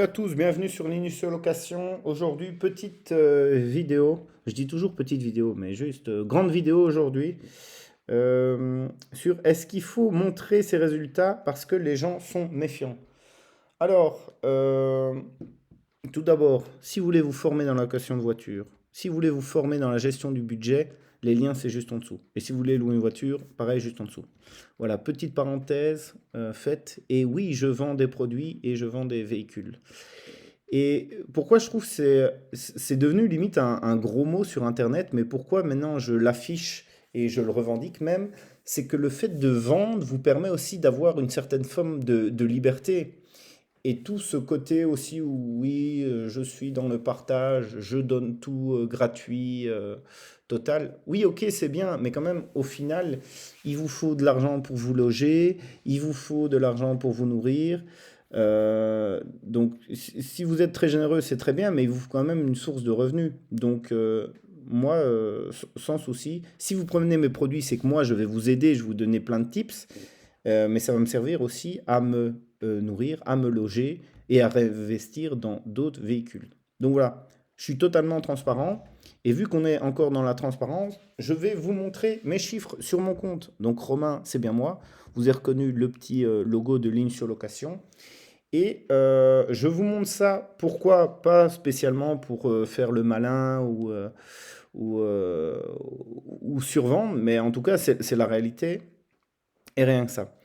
Bonjour à tous, bienvenue sur Linus Location. Aujourd'hui, petite vidéo. Je dis toujours petite vidéo, mais juste grande vidéo aujourd'hui sur est-ce qu'il faut montrer ses résultats parce que les gens sont méfiants. Alors, tout d'abord, si vous voulez vous former dans la location de voiture, si vous voulez vous former dans la gestion du budget, les liens c'est juste en dessous. Et si vous voulez louer une voiture, pareil, juste en dessous. Voilà, petite parenthèse faite. Et oui, je vends des produits et je vends des véhicules. Et pourquoi je trouve que c'est devenu limite un gros mot sur Internet, mais pourquoi maintenant je l'affiche et je le revendique même, c'est que le fait de vendre vous permet aussi d'avoir une certaine forme de liberté. Et tout ce côté aussi où oui, je suis dans le partage, je donne tout gratuit, total. Oui, ok, c'est bien, mais quand même, au final, il vous faut de l'argent pour vous loger, il vous faut de l'argent pour vous nourrir. Donc, si vous êtes très généreux, c'est très bien, mais il vous faut quand même une source de revenus. Donc, moi, sans souci, si vous prenez mes produits, c'est que moi, je vais vous aider, je vais vous donner plein de tips. Mais ça va me servir aussi à me nourrir, à me loger et à réinvestir dans d'autres véhicules. Donc voilà, je suis totalement transparent. Et vu qu'on est encore dans la transparence, je vais vous montrer mes chiffres sur mon compte. Donc Romain, c'est bien moi. Vous avez reconnu le petit logo de ligne sur location. Et je vous montre ça. Pourquoi? Pas spécialement pour faire le malin ou, euh, ou survendre, mais en tout cas, c'est la réalité. Et rien que ça.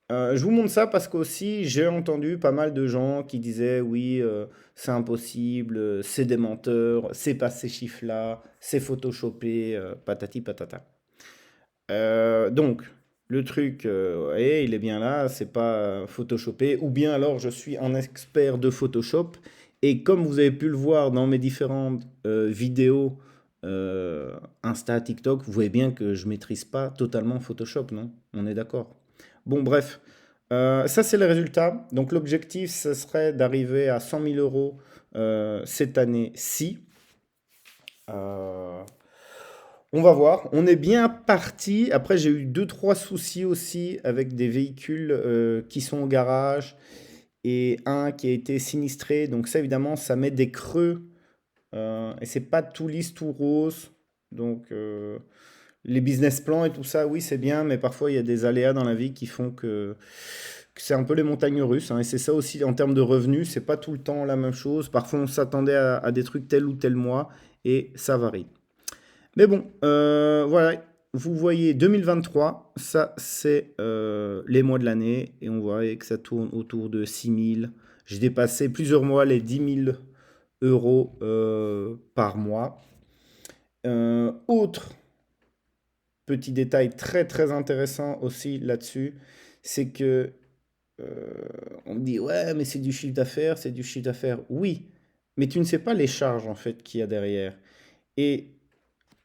Je vous montre ça parce qu'aussi j'ai entendu pas mal de gens qui disaient oui, c'est impossible, c'est des menteurs, c'est pas ces chiffres-là, c'est photoshopé, patati patata. Donc, le truc, ouais, il est bien là, c'est pas photoshopé, ou bien alors je suis un expert de Photoshop, et comme vous avez pu le voir dans mes différentes vidéos Insta, TikTok, vous voyez bien que je maîtrise pas totalement Photoshop, non? On est d'accord. Bon, bref. Ça, c'est le résultat. Donc, l'objectif, ce serait d'arriver à 100 000 euros cette année-ci. Euh, on va voir. On est bien parti. Après, j'ai eu deux, trois soucis aussi avec des véhicules qui sont au garage et un qui a été sinistré. Donc, ça, évidemment, ça met des creux et c'est pas tout lisse, tout rose. Donc, les business plans et tout ça, oui, c'est bien, mais parfois il y a des aléas dans la vie qui font que c'est un peu les montagnes russes, hein, et c'est ça aussi en termes de revenus, c'est pas tout le temps la même chose. Parfois on s'attendait à des trucs tel ou tel mois et ça varie. Mais bon, voilà, vous voyez 2023, ça c'est les mois de l'année et on voit que ça tourne autour de 6 000. J'ai dépassé plusieurs mois les 10 000 euros par mois. Autre petit détail très très intéressant aussi là-dessus, c'est que on me dit ouais mais c'est du chiffre d'affaires, c'est du chiffre d'affaires. Oui, mais tu ne sais pas les charges en fait qu'il y a derrière. Et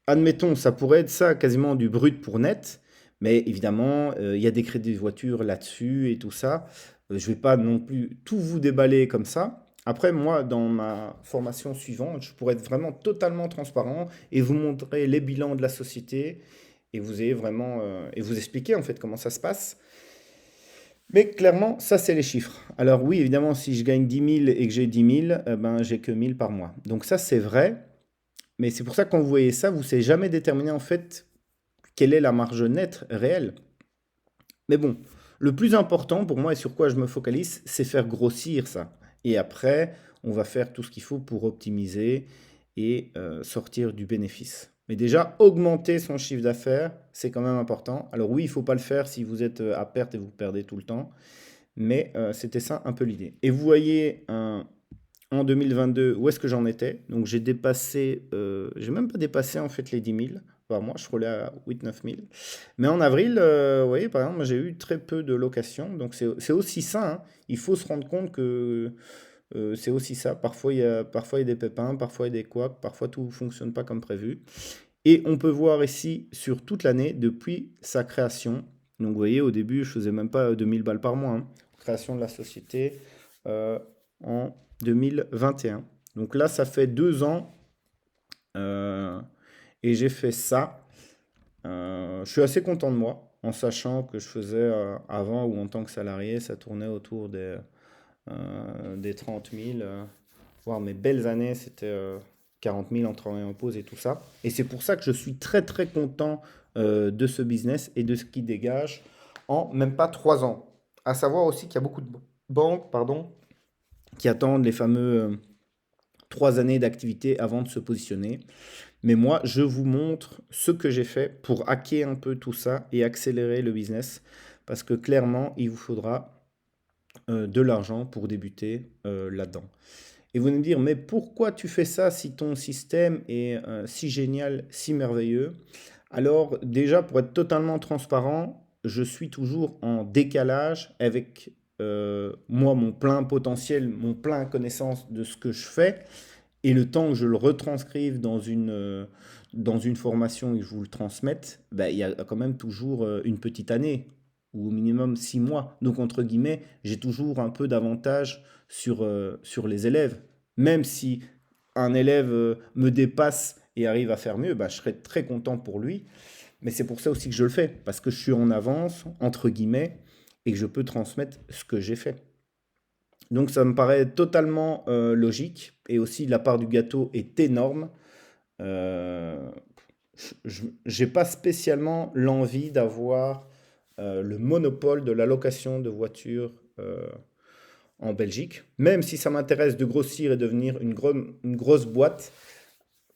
admettons, ça pourrait être ça quasiment du brut pour net, mais évidemment il y a des crédits de voiture là-dessus et tout ça. Je vais pas non plus tout vous déballer comme ça. Après, moi, dans ma formation suivante, je pourrais être vraiment totalement transparent et vous montrer les bilans de la société et vous ayez vraiment et vous expliquer en fait comment ça se passe. Mais clairement, ça c'est les chiffres. Alors oui, évidemment, si je gagne 10 000 et que j'ai 10 000, ben j'ai que 1 000 par mois. Donc ça c'est vrai, mais c'est pour ça que quand vous voyez ça, vous ne savez jamais déterminer en fait quelle est la marge nette réelle. Mais bon, le plus important pour moi et sur quoi je me focalise, c'est faire grossir ça. Et après, on va faire tout ce qu'il faut pour optimiser et sortir du bénéfice. Mais déjà, augmenter son chiffre d'affaires, c'est quand même important. Alors oui, il ne faut pas le faire si vous êtes à perte et vous perdez tout le temps. Mais c'était ça un peu l'idée. Et vous voyez en 2022 où est-ce que j'en étais. Donc j'ai dépassé, j'ai même pas dépassé en fait les 10 000 par mois, je frôlais à 8 9 000. Mais en avril, vous voyez, par exemple, moi, j'ai eu très peu de locations. Donc c'est aussi ça, hein. Il faut se rendre compte que c'est aussi ça. Parfois il y a des pépins, parfois il y a des couacs, parfois tout ne fonctionne pas comme prévu. Et on peut voir ici sur toute l'année depuis sa création. Donc vous voyez, au début, je faisais même pas 2000 balles par mois, hein. Création de la société euh, en 2021. Donc là, ça fait 2 ans euh, et j'ai fait ça. Je suis assez content de moi, en sachant que je faisais avant ou en tant que salarié, ça tournait autour des des 30 000, voire mes belles années, c'était 40 000 en travaillant en pause et tout ça. Et c'est pour ça que je suis très très content de ce business et de ce qui dégage en même pas 3 ans. À savoir aussi qu'il y a beaucoup de banques, pardon, qui attendent les fameux 3 années d'activité avant de se positionner. Mais moi, je vous montre ce que j'ai fait pour hacker un peu tout ça et accélérer le business. Parce que clairement, il vous faudra de l'argent pour débuter là-dedans. Et vous allez me dire, mais pourquoi tu fais ça si ton système est si génial, si merveilleux? Alors déjà, pour être totalement transparent, je suis toujours en décalage avec moi, mon plein potentiel, mon plein connaissance de ce que je fais, et le temps que je le retranscrive dans une formation et que je vous le transmette, ben, il y a quand même toujours une petite année, ou au minimum 6 mois. Donc, entre guillemets, j'ai toujours un peu d'avantage sur les élèves. Même si un élève me dépasse et arrive à faire mieux, ben, je serais très content pour lui. Mais c'est pour ça aussi que je le fais, parce que je suis en avance, entre guillemets, et que je peux transmettre ce que j'ai fait. Donc ça me paraît totalement logique. Et aussi la part du gâteau est énorme. Euh, j'ai pas spécialement l'envie d'avoir le monopole de la location de voitures en Belgique. Même si ça m'intéresse de grossir et devenir une grosse boîte,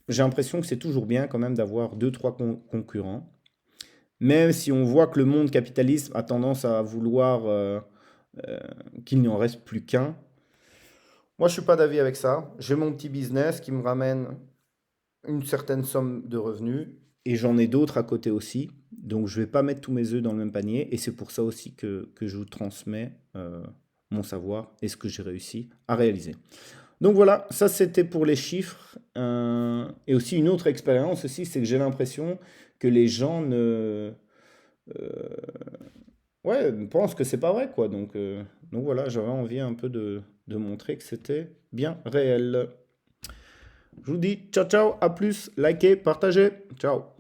j'ai l'impression que c'est toujours bien quand même d'avoir deux, trois concurrents. Même si on voit que le monde capitaliste a tendance à vouloir euh, qu'il n'y en reste plus qu'un. Moi, je suis pas d'avis avec ça. J'ai mon petit business qui me ramène une certaine somme de revenus et j'en ai d'autres à côté aussi. Donc, je vais pas mettre tous mes œufs dans le même panier et c'est pour ça aussi que je vous transmets mon savoir et ce que j'ai réussi à réaliser. Donc voilà, ça c'était pour les chiffres. Et aussi une autre expérience aussi, c'est que j'ai l'impression que les gens ne, ouais, pensent que c'est pas vrai quoi. Donc voilà, j'avais envie un peu de montrer que c'était bien réel. Je vous dis ciao ciao, à plus, likez, partagez, ciao.